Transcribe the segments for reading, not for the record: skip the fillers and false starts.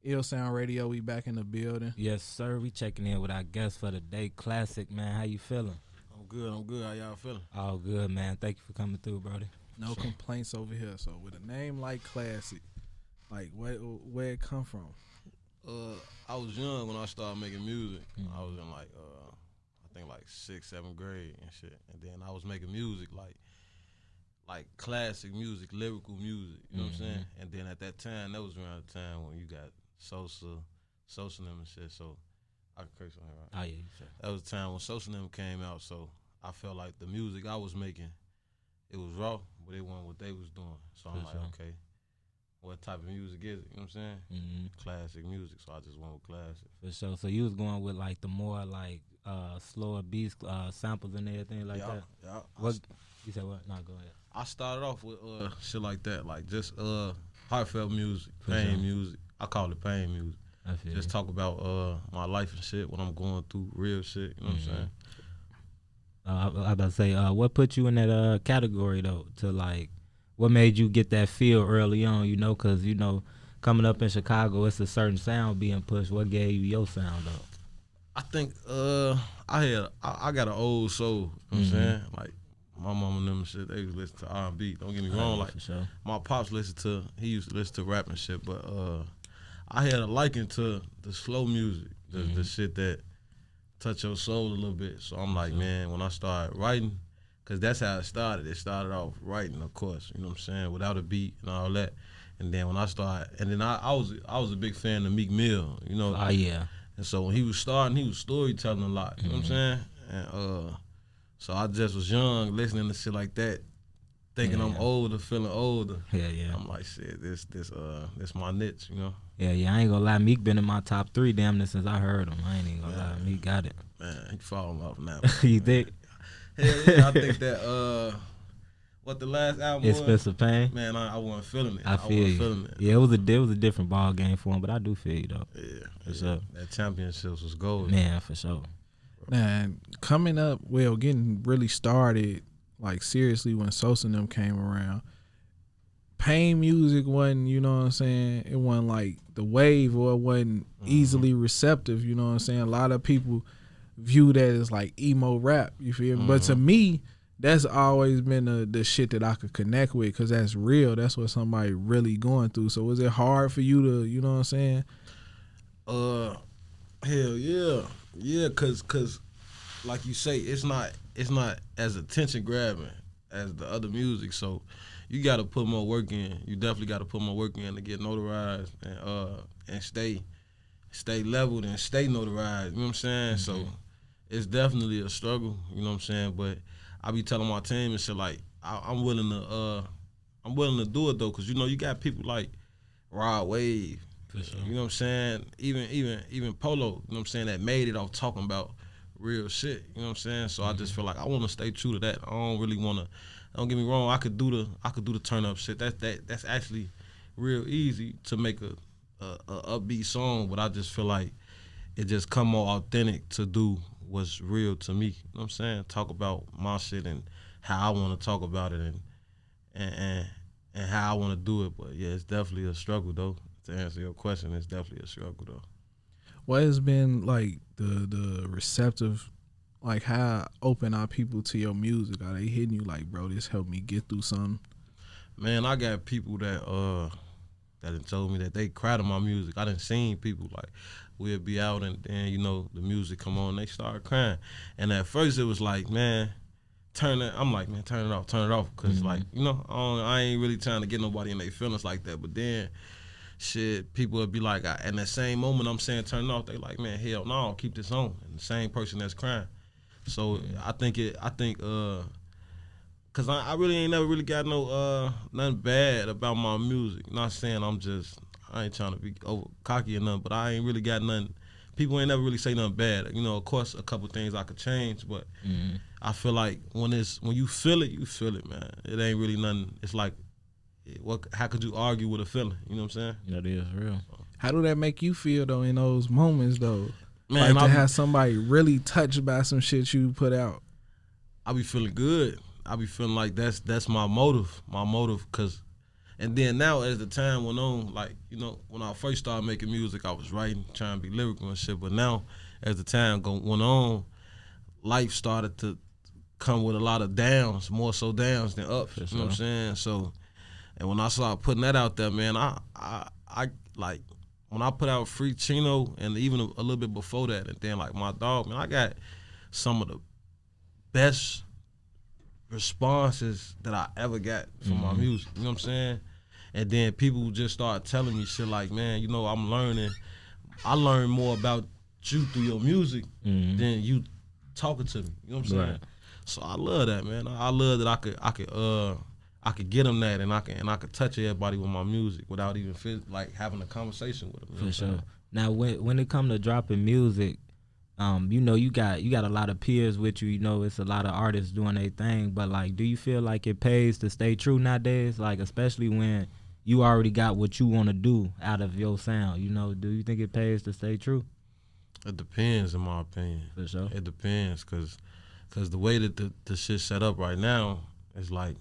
Ill Sound Radio, we back in the building. Yes, sir. We checking in with our guest for the day, Classic, man. How you feeling? I'm good. How y'all feeling? All good, man. Thank you for coming through, brody. No complaints over here. So with a name like Classic, like where it come from? I was young when I started making music. I was in I think like 6th, 7th grade and shit. And then I was making music like classic music, lyrical music. You know what I'm saying? And then at that time, that was around the time when you got Sosa and them and shit. So I can curse on here, right? Oh yeah, sure. That was the time when Sosa and them came out. So I felt like the music I was making, it was raw, but it wasn't what they was doing. So I'm like, okay, what type of music is it? You know what I'm saying? Mm-hmm. Classic music. So I just went with classic. For sure. So you was going with like the more like slower beats, samples and everything like that. Yeah. What you said? What? No, go ahead. I started off with shit like that, like just heartfelt music, For pain sure. music. I call it pain music. I feel Just you. talk about my life and shit, what I'm going through, real shit. You know what I'm saying? I was about to say, what put you in that category though? To like, what made you get that feel early on? You know, because you know, coming up in Chicago, it's a certain sound being pushed. What gave you your sound though? I think I got an old soul. You know what I'm saying? Like my mama and them and shit, they used to listen to R&B. Don't get me wrong. Like for sure. my pops he used to listen to rap and shit, but I had a liking to the slow music, the shit that touch your soul a little bit. So I'm like, man, when I started writing, because that's how it started. It started off writing, of course, you know what I'm saying, without a beat and all that. And then when I started, and then I was a big fan of Meek Mill, you know. Oh yeah. And so when he was starting, he was storytelling a lot, you know what I'm saying? And so I just was young, listening to shit like that, thinking I'm older, feeling older. Yeah. I'm like, shit, this my niche, you know. Yeah. I ain't gonna lie, Meek been in my top 3 damn near since I heard him. I ain't even gonna lie, Meek got it. Man, he falling off now. You think? Hell yeah, I think that what the last album was? Expensive Pain. Man, I wasn't feeling it. I feel wasn't you. feeling it. Yeah, it was a different ball game for him, but I do feel you though. Yeah, For sure. That championships was gold. Man, for sure. Man, coming up, getting really started, like seriously when Sosa and them came around. Pain music wasn't, you know what I'm saying? It wasn't like the wave, or it wasn't easily receptive, you know what I'm saying? A lot of people view that as like emo rap, you feel me? But to me, that's always been the shit that I could connect with, because that's real. That's what somebody really going through. So was it hard for you to, you know what I'm saying? Hell yeah. Yeah, cause like you say, it's not as attention grabbing as the other music. So you gotta put more work in. You definitely gotta put more work in to get notarized and stay leveled and stay notarized. You know what I'm saying? So it's definitely a struggle, you know what I'm saying? But I be telling my team and shit, like I'm willing to do it though, cause you know you got people like Rod Wave, Sure. you know what I'm saying? Even Polo, you know what I'm saying, that made it off talking about real shit, you know what I'm saying? So I just feel like I want to stay true to that. I don't really want to. Don't get me wrong. I could do the turn up shit. That's actually real easy to make a upbeat song, but I just feel like it just come more authentic to do what's real to me. You know what I'm saying? Talk about my shit and how I want to talk about it and how I want to do it. But yeah, it's definitely a struggle though. To answer your question, it's definitely a struggle though. What has been like the receptive, like how open are people to your music? Are they hitting you like, bro, this helped me get through something? Man, I got people that done told me that they cry to my music. I done seen people like we'll be out and then you know the music come on, they start crying. And at first it was like, man, I'm like, man, turn it off, cause like you know I ain't really trying to get nobody in their feelings like that. But then shit, people would be like, in that same moment I'm saying turn it off, they like, man, hell no, keep this on. And the same person that's crying. So I think cause I really ain't never really got no nothing bad about my music. Not saying I ain't trying to be over cocky or nothing, but I ain't really got nothing. People ain't never really say nothing bad. You know, of course, a couple things I could change, but I feel like when you feel it, man. It ain't really nothing. It's like, how could you argue with a feeling? You know what I'm saying? That is real. How do that make you feel though in those moments though? Man, like to have somebody really touched by some shit you put out. I be feeling good. I be feeling like that's my motive. My motive, cause And then now, as the time went on, like, you know, when I first started making music, I was writing, trying to be lyrical and shit. But now, as the time went on, life started to come with a lot of downs, more so downs than ups. You know what I'm saying? So, and when I started putting that out there, man, I like, when I put out Free Chino and even a little bit before that, and then like My Dog, man, I got some of the best responses that I ever got from my music. You know what I'm saying? And then people just start telling me shit like, man, you know, I learn more about you through your music than you talking to me. You know what I'm saying? Right. So I love that, man. I love that I could get them that, and I could touch everybody with my music without even like having a conversation with them. You know For sure. Now, when it come to dropping music, you know, you got a lot of peers with you. You know, it's a lot of artists doing their thing. But like, do you feel like it pays to stay true nowadays? Like, especially when you already got what you want to do out of your sound. You know, do you think it pays to stay true? It depends, in my opinion. For sure. It depends, cause the way that the shit's set up right now is like,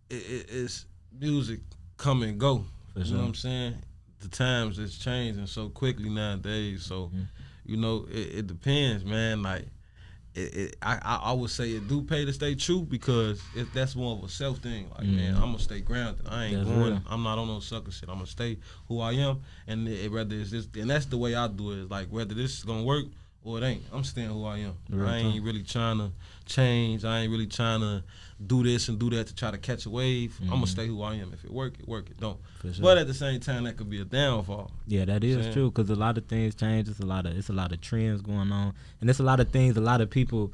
it's music come and go. For you sure. know what I'm saying? The times is changing so quickly nowadays. So, you know, it depends, man. Like, I would say it do pay to stay true, because that's more of a self thing. Like, man, I'm gonna stay grounded. I ain't That's going. real. I'm not on no sucker shit. I'm gonna stay who I am, and whether it's this, and that's the way I do it. Is like, whether this is gonna work or it ain't, I'm staying who I am. Real I ain't really trying to change. I ain't really trying to do this and do that to try to catch a wave. I'm gonna stay who I am. If it work, it work. It don't. For sure. But at the same time, that could be a downfall. Yeah, that is Saying. true, because a lot of things change. It's a lot of trends going on, and it's a lot of things. A lot of people.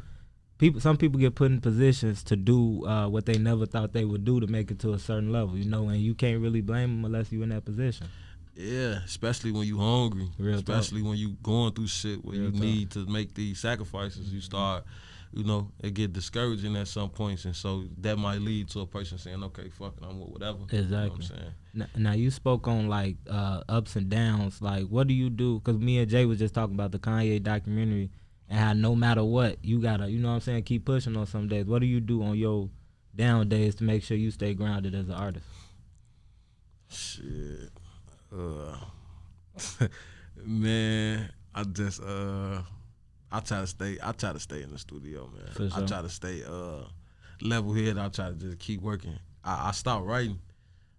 Some people get put in positions to do what they never thought they would do to make it to a certain level, you know, and you can't really blame them unless you're in that position. Yeah, especially when you hungry. Real especially when you going through shit where Real you talk. need to make these sacrifices. You start, you know, it get discouraging at some points, and so that might lead to a person saying, okay, fuck it, I'm with whatever. Exactly. You know what I'm saying? Now you spoke on like ups and downs. Like, what do you do? Because me and Jay was just talking about the Kanye documentary and how no matter what, you gotta, you know what I'm saying, keep pushing on some days. What do you do on your down days to make sure you stay grounded as an artist? Shit. Man, I just I try to stay in the studio, man. For sure. I try to stay level headed. I try to just keep working. I stopped writing,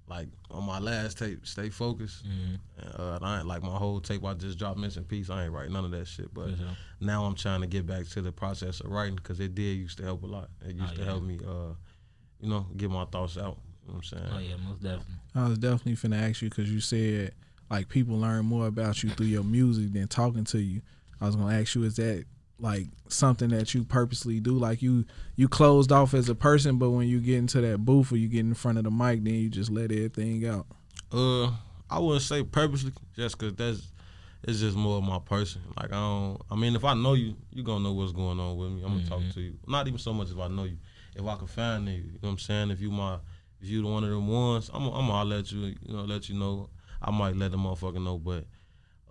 like, on my last tape, Stay Focused. And I ain't, like, my whole tape I just dropped Missing Piece, I ain't write none of that shit. But For sure. now I'm trying to get back to the process of writing, because it did used to help a lot. It used to help me, you know, get my thoughts out. You know what I'm saying? Oh yeah, most definitely. I was definitely finna ask you, because you said like people learn more about you through your music than talking to you. I was gonna ask you, is that like something that you purposely do? Like you closed off as a person, but when you get into that booth or you get in front of the mic, then you just let everything out? I wouldn't say purposely, just because it's just more of my person. Like, I mean, if I know you, you gonna know what's going on with me. I'm gonna talk to you. Not even so much if I know you. If I can find you, you know what I'm saying? If you one of them ones, I'm gonna let you know. I might let the motherfucker know, but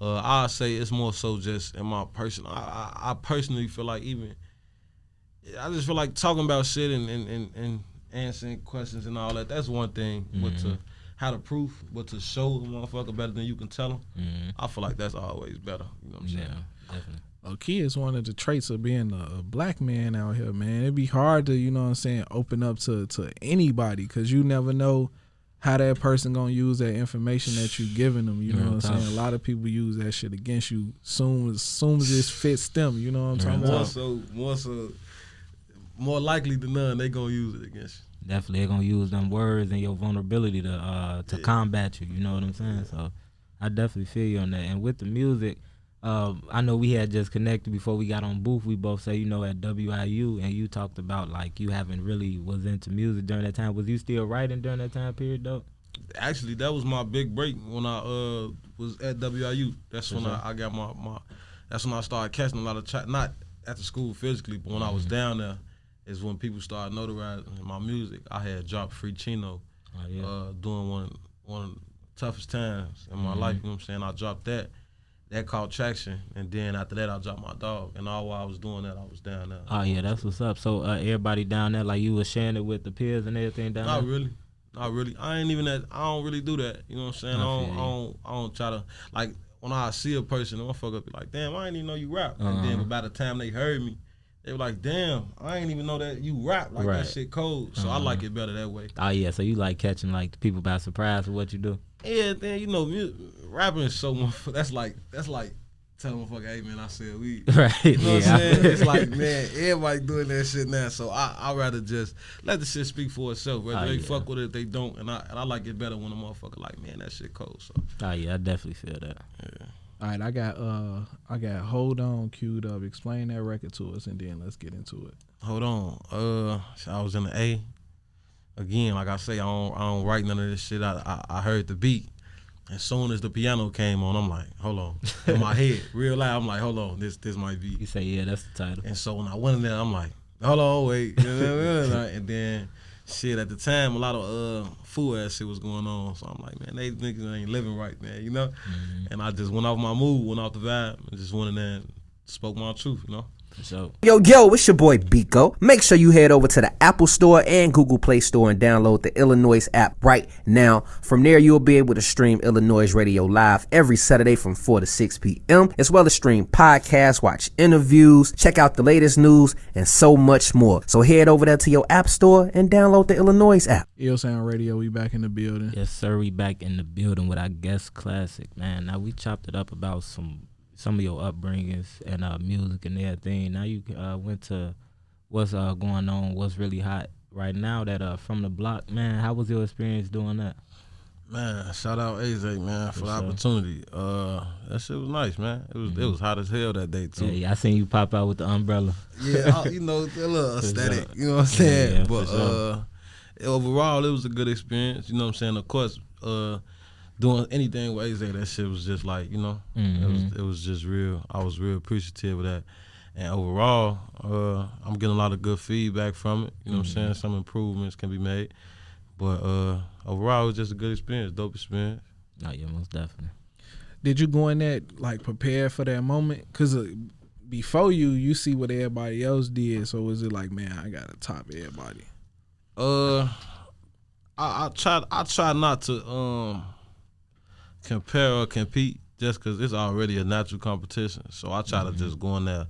I'll say it's more so just in my person. I personally feel like I just feel like talking about shit and answering questions and all that. That's one thing, but to have the proof, but to show the motherfucker better than you can tell them, I feel like that's always better. You know what I'm saying? Yeah, definitely. Key is one of the traits of being a black man out here, man. It'd be hard to, you know what I'm saying, open up to anybody, because you never know how that person gonna use that information that you giving them. You know what I'm saying? A lot of people use that shit against you soon as it fits them. You know what I'm talking about? More likely than none, they gonna use it against you. Definitely, they're gonna use them words and your vulnerability to combat you. You know what I'm saying? So I definitely feel you on that. And with the music, I know we had just connected before we got on booth. We both say, you know, at WIU, and you talked about like you haven't really was into music during that time. Was you still writing during that time period though? Actually, that was my big break when I was at WIU. That's when I got my. That's when I started catching a lot of not at the school physically, but when I was down there, is when people started notarizing my music. I had dropped Free Chino, doing one of the toughest times in my life. You know what I'm saying? I dropped that. That caught traction, and then after that, I dropped My Dog. And all while I was doing that, I was down there. Oh yeah, that's what's up. So everybody down there, like you was sharing it with the peers and everything down there? Not really. Not really. I ain't even that. I don't really do that. You know what I'm saying? I don't try to like when I see a person, the motherfucker be like, damn, I didn't even know you rap. And then by the time they heard me, they were like, damn, I ain't even know that you rap. Like that shit cold. So I like it better that way. Oh yeah, so you like catching like people by surprise with what you do? Yeah, then you know, rapping is so much. That's like tell motherfucker, hey man, I said we. Right. You know what I'm saying? It's like, man, everybody doing that shit now. So I rather just let the shit speak for itself. Whether they fuck with it, if they don't, and I like it better when a motherfucker like, man, that shit cold. So. Oh yeah, I definitely feel that. Yeah. All right, I got Hold On queued up. Explain that record to us, and then let's get into it. Hold on. I was in the A. Again, like I say, I don't write none of this shit. I heard the beat. As soon as the piano came on, I'm like, hold on. In my head, real loud, I'm like, hold on, this might be. You say, yeah, that's the title. And so when I went in there, I'm like, hold on, wait. And then, shit, at the time, a lot of fool ass shit was going on. So I'm like, man, they niggas ain't living right, man, you know? Mm-hmm. And I just went off my mood, went off the vibe, and just went in there and spoke my truth, you know? So. Yo, it's your boy Biko. Make sure you head over to the Apple Store and Google Play Store and download the iLLANOiZE app right now. From there, you'll be able to stream iLLANOiZE Radio live every Saturday from 4 to 6 p.m., as well as stream podcasts, watch interviews, check out the latest news, and so much more. So head over there to your App Store and download the iLLANOiZE app. Ill Sound Radio, we back in the building. Yes, sir, we back in the building with our guest classic, man. Now, we chopped it up about some of your upbringings and music and everything. Now you went to what's going on, what's really hot right now that From the Block, man. How was your experience doing that? Man, shout out AZ, man, for the opportunity. That shit was nice, man. It was hot as hell that day too. Yeah, I seen you pop out with the umbrella. Yeah, you know, a little aesthetic, you know what I'm saying? Yeah, but overall, it was a good experience. You know what I'm saying? Of course, doing anything with AZ, that shit was just like, you know, it was just real. I was real appreciative of that. And overall, I'm getting a lot of good feedback from it. You know what I'm saying? Some improvements can be made. But overall, it was just a good experience, dope experience. Oh, yeah, most definitely. Did you go in that, like, prepared for that moment? Because before you see what everybody else did, so was it like, man, I got to top everybody? I try not to compare or compete just because it's already a natural competition. So I try to just go in there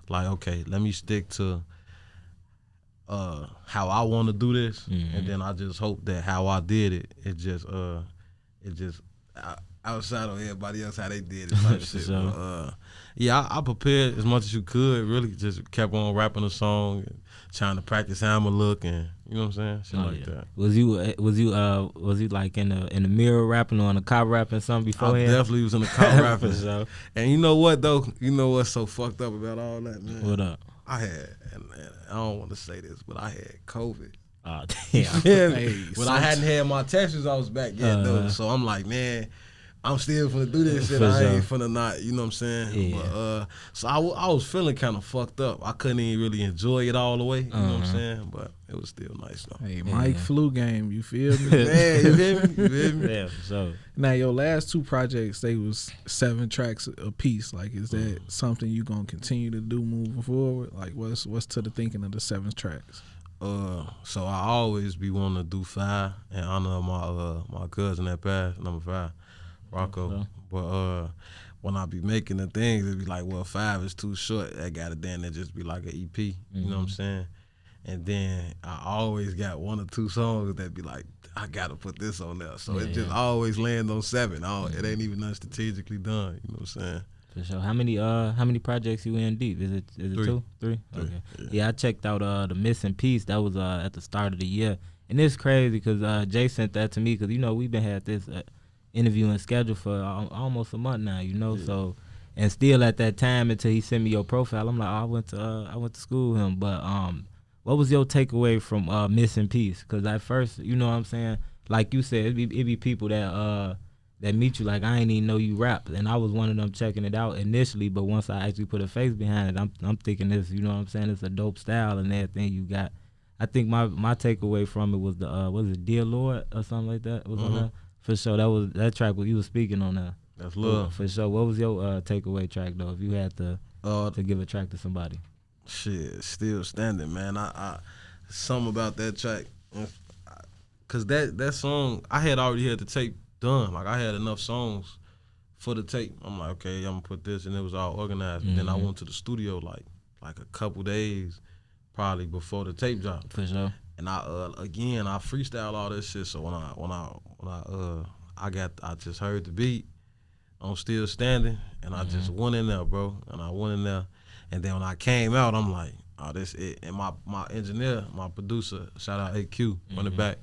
like, okay, let me stick to how I want to do this, and then I just hope that how I did it just outside of everybody else how they did it type shit. But, yeah, I prepared as much as you could. Really, just kept on rapping the song, and trying to practice how I'ma look, and you know what I'm saying, shit like that. Was you like in the mirror rapping or in the car rapping something beforehand? I definitely was in the car rapping. So. And you know what though? You know what's so fucked up about all that, man? What up? I had, and I don't want to say this, but I had COVID. Oh, damn. But I hadn't had my test results back yet though, so I'm like, man, I'm still finna do this shit. I ain't finna not, you know what I'm saying? Yeah. But, so I was feeling kind of fucked up. I couldn't even really enjoy it all the way, you know what I'm saying? But it was still nice though. Hey, Mike flu game, you feel me? Man, you feel me? You feel me? Yeah, for sure. Now, your last two projects, they was 7 tracks a piece. Like, is that something you gonna continue to do moving forward? Like, what's to the thinking of the 7 tracks? So I always be wanting to do 5 in honor of my cousin that passed, number 5. Rocco. Okay. But when I be making the things, it be like, well, 5 is too short. I got it then, it just be like an EP. You know what I'm saying? And then I always got 1 or 2 songs that be like, I gotta put this on there. So it just always land on 7. It ain't even nothing strategically done. You know what I'm saying? For sure. How many projects you in deep? Is it 2? 3? Okay. Yeah, I checked out the Missing Piece. That was at the start of the year, and it's crazy because Jay sent that to me because we've been had this interviewing schedule for almost a month now. So and still at that time until he sent me your profile, I'm like, I went to school with him. But what was your takeaway from Missing Piece? Because at first, you know what I'm saying, like you said, it be people that meet you like, I ain't even know you rap, and I was one of them checking it out initially, but once I actually put a face behind it, I'm thinking this, you know what I'm saying, it's a dope style and everything you got. I think my takeaway from it was the was it Dear Lord or something like that was on there? For sure, that track you was speaking on there. That's love. For sure. What was your takeaway track though, if you had to give a track to somebody? Shit, Still Standing, man. I something about that track cause that song I had already had the tape done. Like I had enough songs for the tape. I'm like, okay, I'm gonna put this, and it was all organized. And then I went to the studio like a couple days probably before the tape dropped. For sure. And I freestyle all this shit. So I just heard the beat. I'm still standing, and I just went in there, bro. And I went in there, and then when I came out, I'm like, oh, this it. And my engineer, my producer, shout out AQ on the back.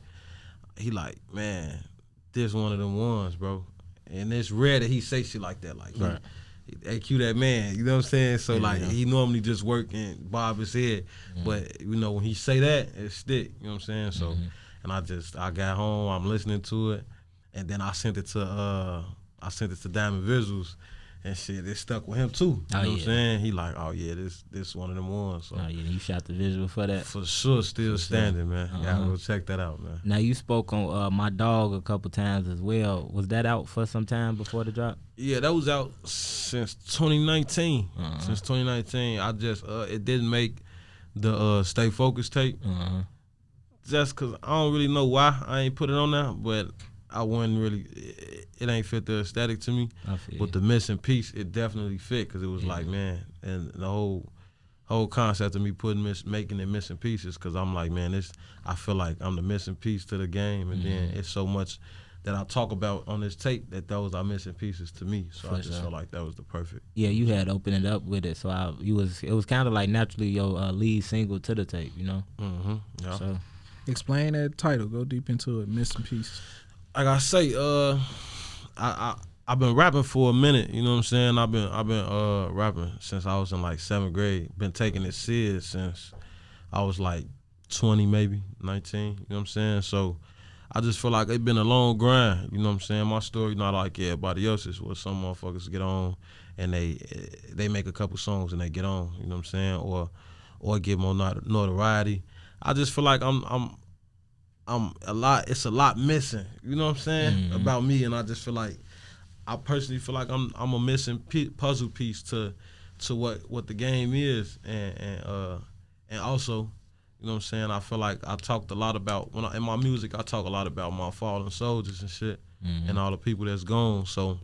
He like, man, this one of them ones, bro. And it's rare that he say shit like that. Like, right. AQ that man, you know what I'm saying? So like, he normally just work and bob his head, but you know when he say that, it stick. You know what I'm saying? So, and I got home, I'm listening to it, and then I sent it to Diamond Visuals, and shit, it stuck with him too. You know what I'm saying? He like, oh yeah, this one of them ones. So. Oh yeah, you shot the visual for that. For sure, still standing, man. Gotta go check that out, man. Now you spoke on My Dog a couple times as well. Was that out for some time before the drop? Yeah, that was out since 2019. Since 2019, I just it didn't make the Stay Focused tape. Just cause I don't really know why I ain't put it on there, but I wasn't really. It ain't fit the aesthetic to me. But the missing piece, it definitely fit, cause it was like, man, and the whole concept of me making it missing pieces, cause I'm like, man, I feel like I'm the missing piece to the game, and then it's so much that I talk about on this tape that those are missing pieces to me. So I just felt like that was the perfect. Yeah, you had opened it up with it, so it was kind of like naturally your lead single to the tape, you know. Yeah. So Explain that title. Go deep into it. Missing piece. Like I say, I've been rapping for a minute. You know what I'm saying? I've been rapping since I was in like 7th grade. Been taking it serious since I was like 20, maybe 19. You know what I'm saying? So I just feel like it's been a long grind. You know what I'm saying? My story not like everybody else's, where some motherfuckers get on and they make a couple songs and they get on. You know what I'm saying? Or get more notoriety. I just feel like I'm a lot. It's a lot missing. You know what I'm saying about me, and I just feel like I personally feel like I'm a missing puzzle piece to what the game is, and also, you know what I'm saying. I feel like I talked a lot about in my music. I talk a lot about my fallen soldiers and shit, and all the people that's gone. So,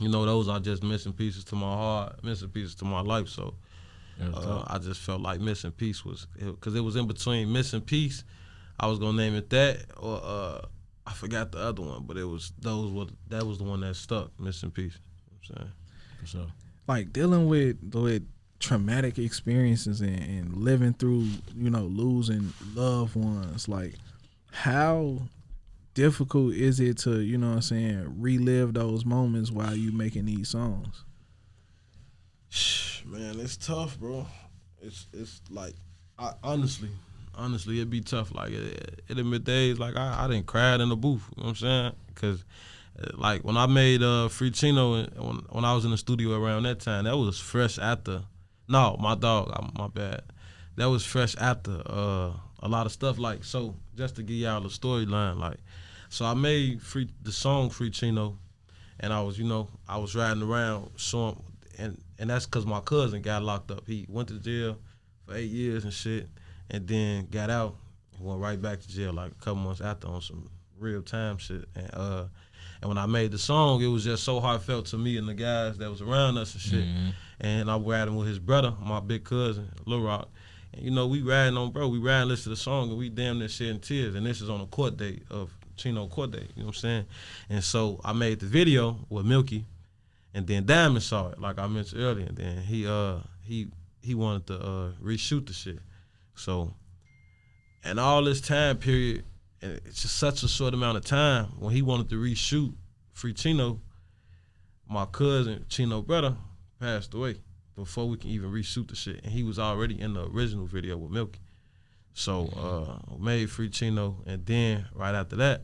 you know, those are just missing pieces to my heart, missing pieces to my life. So, I just felt like missing piece was because it was in between missing piece. I was gonna name it that, or I forgot the other one, but that was the one that stuck, missing piece. You know what I'm saying? for sure. Like dealing with traumatic experiences and living through, you know, losing loved ones. Like, how difficult is it to, you know what I'm saying, relive those moments while you making these songs? Man, it's tough, bro. It's like, honestly, it'd be tough. Like, it been days like I didn't cry in the booth. You know what I'm saying? Because, like, when I made Free Chino, when I was in the studio around that time, that was fresh after. No, My Dog, my bad. That was fresh after a lot of stuff. Like, so just to give y'all the storyline, like, so I made the song Free Chino, and I was riding around showing, and that's because my cousin got locked up. He went to jail for 8 years and shit, and then got out and went right back to jail like a couple months after on some real time shit. And when I made the song, it was just so heartfelt to me and the guys that was around us and shit. And I was riding with his brother, my big cousin, Lil Rock. And we riding, listen to the song, and we damn near shedding tears. And this is on a court date of Chino court date, you know what I'm saying? And so I made the video with Milky, and then Diamond saw it, like I mentioned earlier. And then he wanted to reshoot the shit. So, and all this time period, and it's just such a short amount of time, when he wanted to reshoot Free Chino, my cousin, Chino brother, passed away before we can even reshoot the shit. And he was already in the original video with Milky. So, made Free Chino, and then right after that,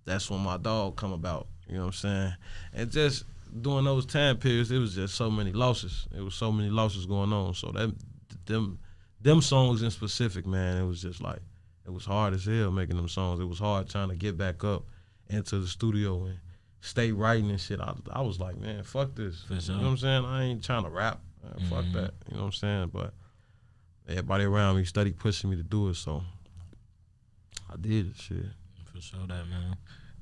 that's when My Dog come about, you know what I'm saying? And just during those time periods, it was just so many losses. It was so many losses going on. So them songs in specific, man, it was just like, it was hard as hell making them songs. It was hard trying to get back up into the studio and stay writing and shit. I was like, man, fuck this. For sure. You know what I'm saying? I ain't trying to rap. Man, fuck that. You know what I'm saying? But everybody around me steady pushing me to do it, so I did it, shit. For sure that, man.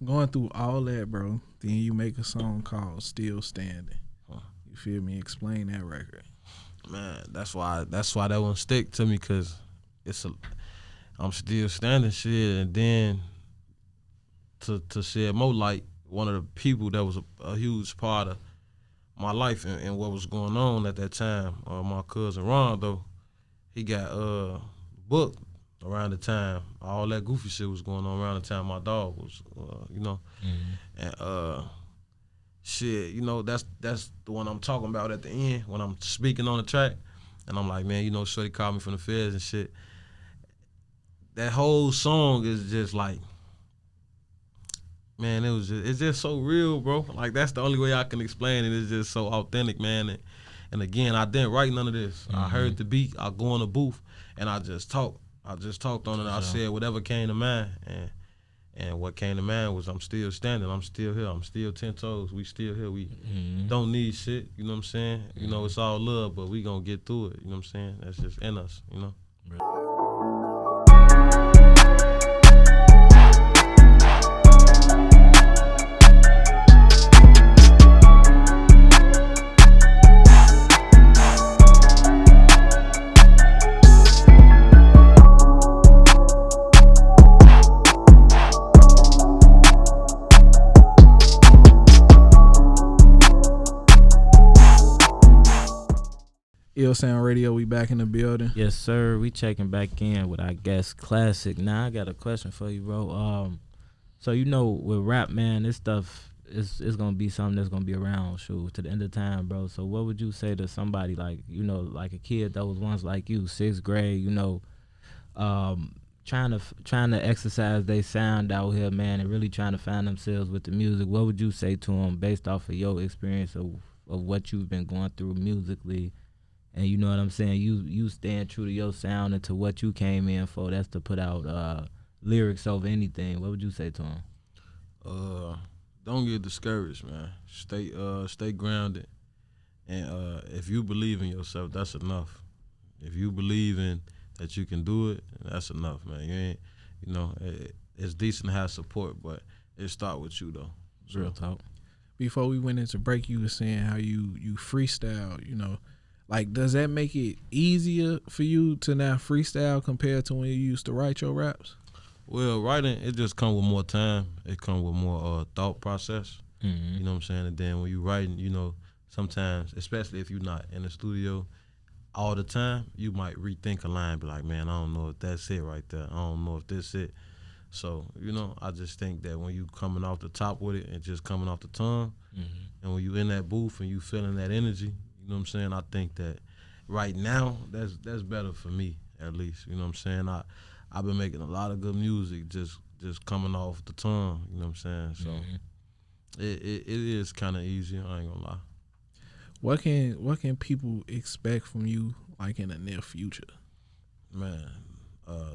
Going through all that, bro, then you make a song called Still Standing. Huh. You feel me? Explain that record. Man, that's why that one stick to me, cause I'm still standing shit, and then to shed more light, one of the people that was a huge part of my life and what was going on at that time, my cousin Rondo, he got booked around the time all that goofy shit was going on, around the time my dog was, and shit, that's the one I'm talking about at the end when I'm speaking on the track, and I'm like, man, Shorty called me from the feds and shit. That whole song is just like, man, it's just so real, bro. Like, that's the only way I can explain it. It's just so authentic, man. And again, I didn't write none of this. I heard the beat, I go in the booth, and I just talked. I just talked on it. I said whatever came to mind, and what came to mind was I'm still standing. I'm still here. I'm still 10 toes. We still here. We don't need shit. You know what I'm saying? It's all love, but we gonna get through it. You know what I'm saying? That's just in us. Ill Sound Radio, we back in the building. Yes, sir. We checking back in with our guest Classic. Now I got a question for you, bro. So with rap, man, this stuff is gonna be something that's gonna be around, to the end of time, bro. So what would you say to somebody like a kid that was once like you, 6th grade, trying to exercise their sound out here, man, and really trying to find themselves with the music? What would you say to them based off of your experience of what you've been going through musically? And you know what I'm saying? You stand true to your sound and to what you came in for. That's to put out lyrics over anything. What would you say to him? Don't get discouraged, man. Stay grounded. And if you believe in yourself, that's enough. If you believe in that you can do it, that's enough, man. You ain't, it's decent to have support, but it start with you, though. So. Real talk. Before we went into break, you were saying how you freestyle, Like, does that make it easier for you to now freestyle compared to when you used to write your raps? Well, writing, it just comes with more time. It comes with more thought process. You know what I'm saying? And then when you writing, sometimes, especially if you're not in the studio all the time, you might rethink a line, be like, man, I don't know if that's it right there. I don't know if this it. So, I just think that when you coming off the top with it and just coming off the tongue, and when you in that booth and you feeling that energy, you know what I'm saying? I think that right now, that's better for me, at least. You know what I'm saying? I've been making a lot of good music just coming off the tongue, you know what I'm saying? So it is kind of easier, I ain't gonna lie. What can people expect from you, like, in the near future? Man,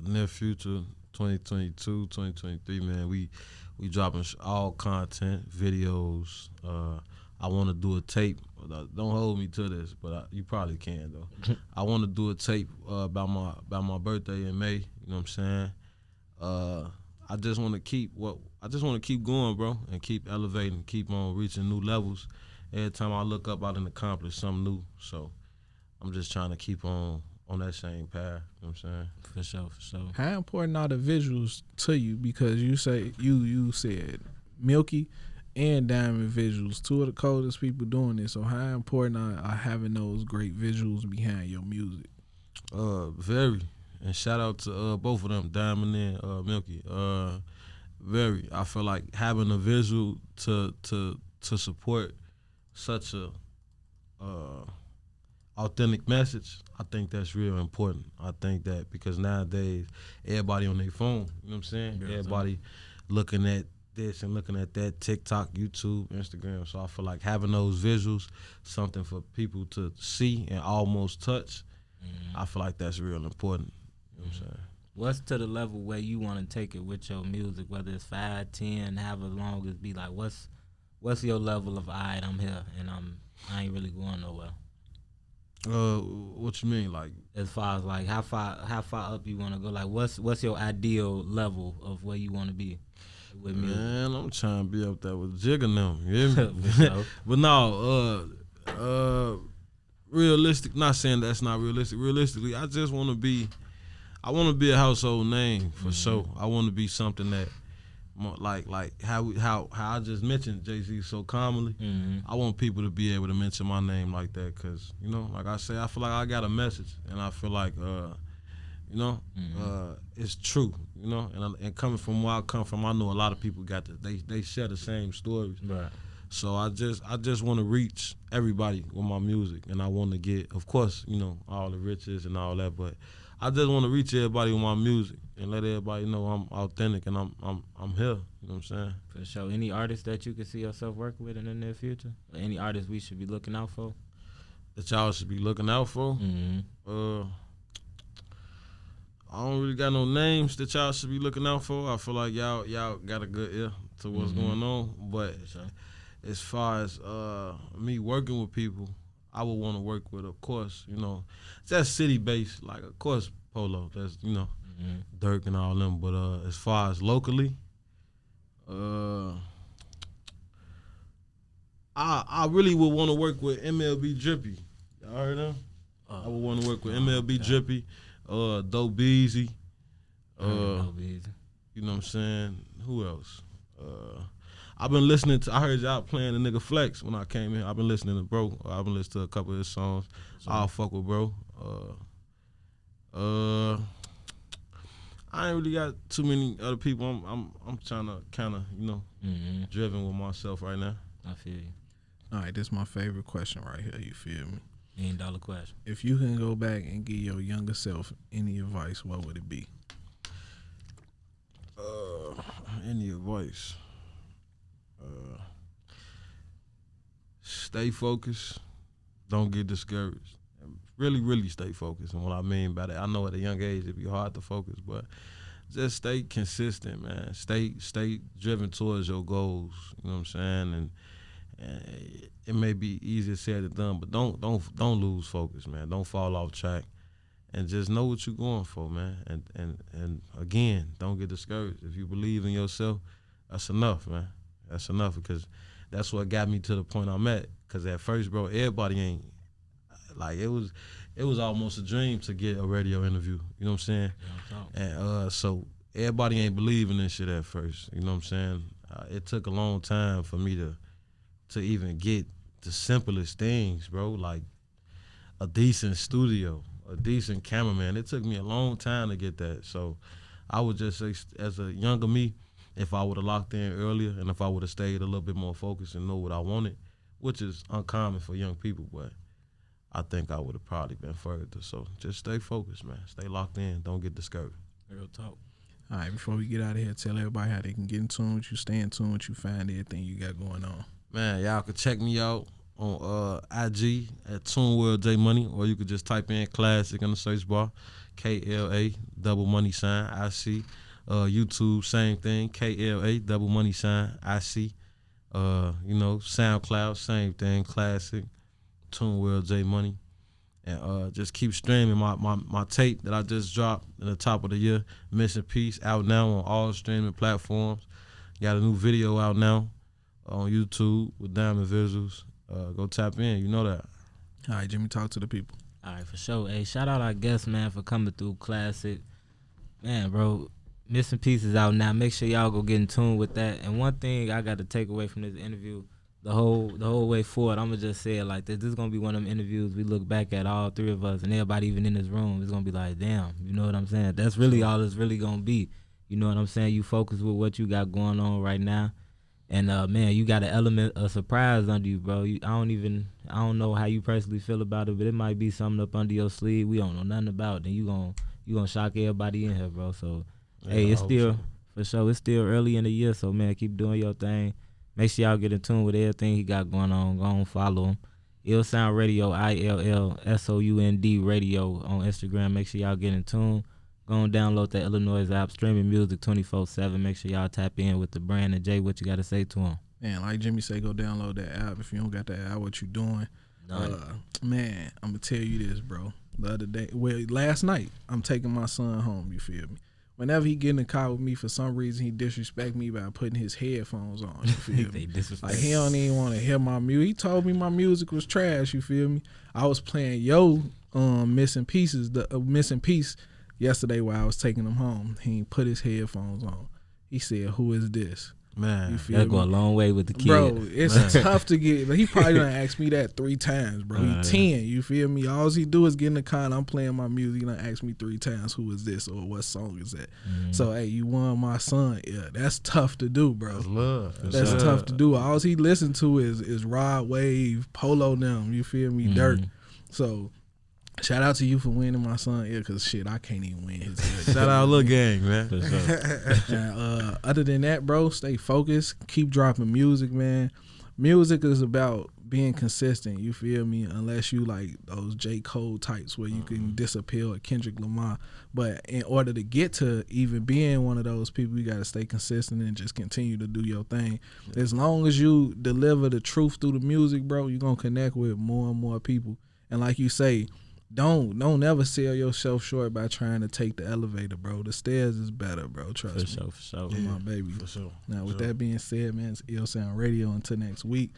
near future, 2022, 2023, man, we dropping all content, videos. I want to do a tape. Don't hold me to this, but you probably can though. I want to do a tape about my birthday in May. You know what I'm saying? I just want to keep going, bro, and keep elevating, keep on reaching new levels. Every time I look up, I done accomplished something new. So I'm just trying to keep on that same path. You know what I'm saying? For sure. How important are the visuals to you? Because you said Milky and Diamond visuals, two of the coldest people doing this. So how important are having those great visuals behind your music? Very. And shout out to both of them, Diamond and Milky. Very. I feel like having a visual to support such a authentic message, I think that's real important. I think that because nowadays everybody on their phone, you know what I'm saying? Yeah, everybody looking at this and looking at that, TikTok, YouTube, Instagram. So I feel like having those visuals, something for people to see and almost touch, I feel like that's real important. You know what I'm saying? What's to the level where you want to take it with your music, whether it's 5, 10, however long it be? Like, what's your level of, all right, I'm here and I ain't really going nowhere? What you mean? Like, As far as like how far up you want to go? Like what's your ideal level of where you want to be with music? man, I'm trying to be up there with Jig and them. You hear me? For sure. But no, realistic. Not saying that's not realistic. Realistically, I just want to be. I want to be a household name for sure. I want to be something that, like how I just mentioned Jay-Z so commonly. I want people to be able to mention my name like that, cause you know, like I say, I feel like I got a message, and I feel like you know, it's true. You know, and coming from where I come from, I know a lot of people got they share the same stories. Right. So I just want to reach everybody with my music, and I want to get, of course, you know, all the riches and all that, but I just want to reach everybody with my music and let everybody know I'm authentic and I'm here. You know what I'm saying? For sure. Any artists that you could see yourself working with in the near future? Or any artists we should be looking out for? That y'all should be looking out for. I don't really got no names that y'all should be looking out for. I feel like y'all got a good ear to what's going on. But as far as me working with people, I would want to work with, of course, you know, that's city based. Like, of course, Polo. That's, you know, Dirk and all them. But as far as locally, I really would want to work with MLB Drippy. Y'all heard him? I would want to work with MLB Drippy, Dope Beezy. You know what I'm saying? Who else? I've been listening to, I heard y'all playing the nigga Flex when I came in. I've been listening to Bro. I've been listening to a couple of his songs. I'll fuck with Bro. I ain't really got too many other people. I'm trying to kind of, you know, driven with myself right now. I feel you. All right, this is my favorite question right here. You feel me? $1 question. If you can go back and give your younger self any advice, what would it be? Any advice? Stay focused. Don't get discouraged. Really, really stay focused. And what I mean by that, I know at a young age it'd be hard to focus, but just stay consistent, man. Stay driven towards your goals. You know what I'm saying? And it may be easier said than done, but don't lose focus, man. Don't fall off track, and just know what you're going for, man. And again, don't get discouraged. If you believe in yourself, that's enough, man. That's enough, because that's what got me to the point I'm at. Because at first, bro, everybody ain't, like, it was almost a dream to get a radio interview. You know what I'm saying? And so everybody ain't believing in shit at first. You know what I'm saying? It took a long time for me to even get the simplest things, bro. Like a decent studio, a decent cameraman. It took me a long time to get that. So I would just say, as a younger me, if I would have locked in earlier and if I would have stayed a little bit more focused and know what I wanted, which is uncommon for young people, but I think I would have probably been further. So just stay focused, man. Stay locked in. Don't get discouraged. Real talk. All right, before we get out of here, tell everybody how they can get in tune with you, stay in tune with you, find everything you got going on. Man, y'all can check me out on IG at TuneWorld J Money, or you could just type in Classic in the search bar, KLA double money sign IC. YouTube, same thing, KLA double money sign IC. You know, SoundCloud, same thing, Classic, TuneWorld J Money. And just keep streaming my tape that I just dropped at the top of the year, Missing Peace, out now on all streaming platforms. Got a new video out now on YouTube with Diamond Visuals. Go tap in, you know that. All right, Jimmy, talk to the people. All right, for sure. Hey, shout out our guest, man, for coming through. Classic. Man, bro, Missing Pieces out now. Make sure y'all go get in tune with that. And one thing I got to take away from this interview, the whole way forward, I'm going to just say it like this. This is going to be one of them interviews we look back at, all three of us, and everybody even in this room. It's going to be like, damn, you know what I'm saying? That's really all it's really going to be. You know what I'm saying? You focus with what you got going on right now. And, man, you got an element of surprise under you, bro. I don't know how you personally feel about it, but it might be something up under your sleeve we don't know nothing about. Then you gonna shock everybody in here, bro. So, yeah, hey, it's still, for sure, it's still early in the year. So, man, keep doing your thing. Make sure y'all get in tune with everything he got going on. Go on, follow him. Ill Sound Radio, ILLSOUND Radio on Instagram. Make sure y'all get in tune. Go and download that iLLANOiZE app, streaming music 24/7. Make sure y'all tap in with the brand. And Jay, what you got to say to him? Man, like Jimmy say, go download that app. If you don't got that app, what you doing? Man, I'm gonna tell you this, bro. The other day, last night, I'm taking my son home. You feel me? Whenever he get in the car with me, for some reason he disrespect me by putting his headphones on. You feel me? Like he don't even want to hear my music. He told me my music was trash. You feel me? I was playing Missing Pieces, Missing Piece yesterday while I was taking him home. He ain't put his headphones on. He said, "Who is this?" Man, that go a long way with the kid. Bro, it's tough to get. He probably done asked me that 3 times, bro. He 10, you feel me? All he do is get in the car and I'm playing my music. He done asked me 3 times, who is this or what song is that? So, hey, you won my son. Yeah, that's tough to do, bro. That's love. That's tough to do. All he listen to is Rod Wave, Polo them, you feel me? Dirt. So, shout out to you for winning my son ear, cause shit, I can't even win his ear. Shout out Lil Gang, man. And, other than that, bro, stay focused. Keep dropping music, man. Music is about being consistent. You feel me? Unless you like those J. Cole types where you can disappear or Kendrick Lamar. But in order to get to even being one of those people, you got to stay consistent and just continue to do your thing. As long as you deliver the truth through the music, bro, you're gonna connect with more and more people. And like you say, Don't ever sell yourself short by trying to take the elevator, bro. The stairs is better, bro. Trust me. For sure. My baby. For sure. Now, with that being said, man, it's Ill Sound Radio. Until next week.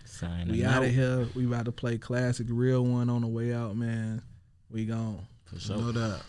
We out of here. We about to play classic, real one on the way out, man. We gone. For sure. No doubt.